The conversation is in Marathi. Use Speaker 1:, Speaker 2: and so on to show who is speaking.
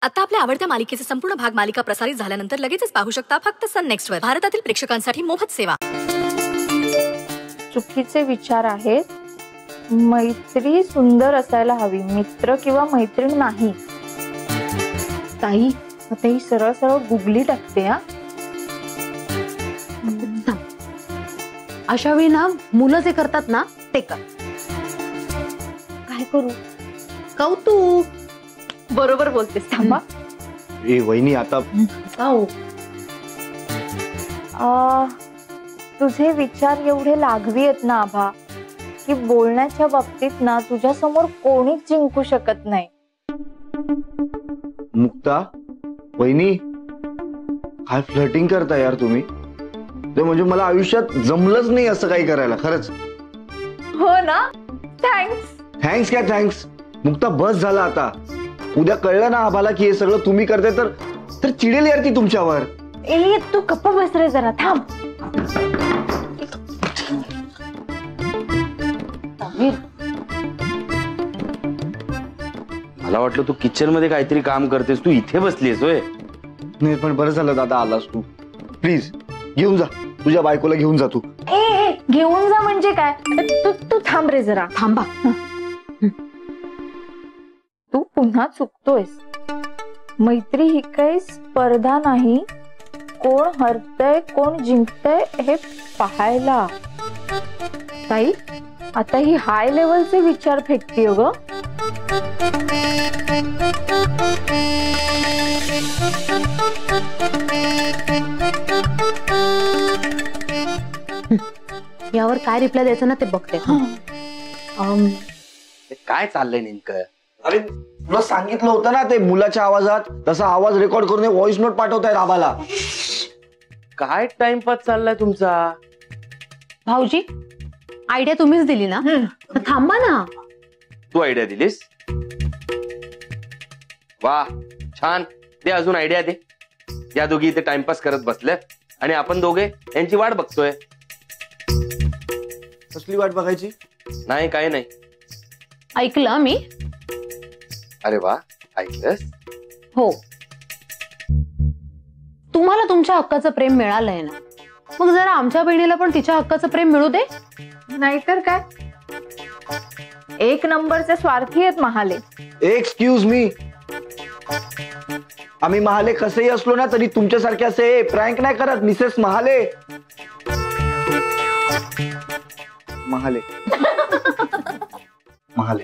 Speaker 1: आता आपल्या आवडत्या मालिकेचे संपूर्ण भाग मालिका प्रसारित झाल्यानंतर लगेचच पाहू शकता फक्त सन नेक्स्ट वर. भारतातील प्रेक्षकांसाठी मोफत सेवा.
Speaker 2: चुकीचे विचार आहेत. मैत्री सुंदर असायला हवी, मित्र किंवा मैत्रीण नाही. ताई आता ही सरळ सरळ गुगली टाकते. हा
Speaker 3: अशा वेळी ना मुलं जे करतात ना ते कर.
Speaker 2: काय करू?
Speaker 3: कौतुक.
Speaker 2: बरोबर बोलतेस. थांबा.
Speaker 4: ए वहिनी आता
Speaker 2: तुझे विचार एवढे लागवी आहेत ना आभा, की बोलण्याच्या बाबतीत ना तुझ्या समोर कोणीच जिंकू शकत नाही.
Speaker 4: मुक्ता वहिनी काय फ्लर्टिंग करता यार तुम्ही. ते म्हणजे मला आयुष्यात जमलंच नाही असं काही करायला. खरंच
Speaker 2: हो ना. थँक्स.
Speaker 4: थँक्स काय थँक्स. मुक्ता बस झाला आता. उद्या कळलं ना आम्हाला की हे सगळं तुम्ही करताय तर चिडेल यार ती तुमच्यावर.
Speaker 2: ए तू गप्प बस रे जरा. थांब.
Speaker 5: मला वाटलं तू किचन मध्ये काहीतरी काम करतेस, तू इथे बसलीस होय.
Speaker 4: नाही पण बरं झालं दादा आलास तू. प्लीज घेऊन जा तुझ्या बायकोला. घेऊन जा तू.
Speaker 2: ए घेऊन जा म्हणजे काय? तू थांब रे जरा.
Speaker 3: थांबा.
Speaker 2: तू पुन्हा चुकतोयस. मैत्री ही काही स्पर्धा नाही, कोण हरतय कोण जिंकतय हे पाहायला. ताई आता ही हाय लेवलचे विचार फेकतीय ग.
Speaker 3: यावर काय रिप्लाय द्यायचं ना ते बघते.
Speaker 5: काय चाललंय नेमकं?
Speaker 4: अरे तुला सांगितलं होतं ना ते मुलाच्या आवाजात तसा आवाज रेकॉर्ड करून व्हॉइस नोट पाठवताय आम्हाला.
Speaker 5: काय टाइमपास चाललाय तुमचा?
Speaker 3: भाऊजी आयडिया तुम्हीच दिली ना. थांबा ना.
Speaker 5: तू आयडिया दिलीस? वा छान. दे अजून आयडिया दे. या दोघी इथे टाइमपास करत बसल्या आणि आपण दोघे यांची वाट बघतोय.
Speaker 4: कसली वाट बघायची?
Speaker 5: नाही काही नाही.
Speaker 3: ऐकलं मी.
Speaker 5: अरे वा ऐकलंस?
Speaker 3: हो. तुम्हाला तुमच्या हक्काचं प्रेम मिळालंय ना, मग जरा आमच्या बहिणीला पण तिच्या हक्काचं प्रेम मिळू दे.
Speaker 2: नाहीतर काय. एक नंबरचे स्वार्थी आहेत महाले.
Speaker 4: Excuse me. आम्ही महाले कसेही असलो ना तरी तुमच्यासारखे असे प्रँक नाही करत मिसेस महाले. महाले महाले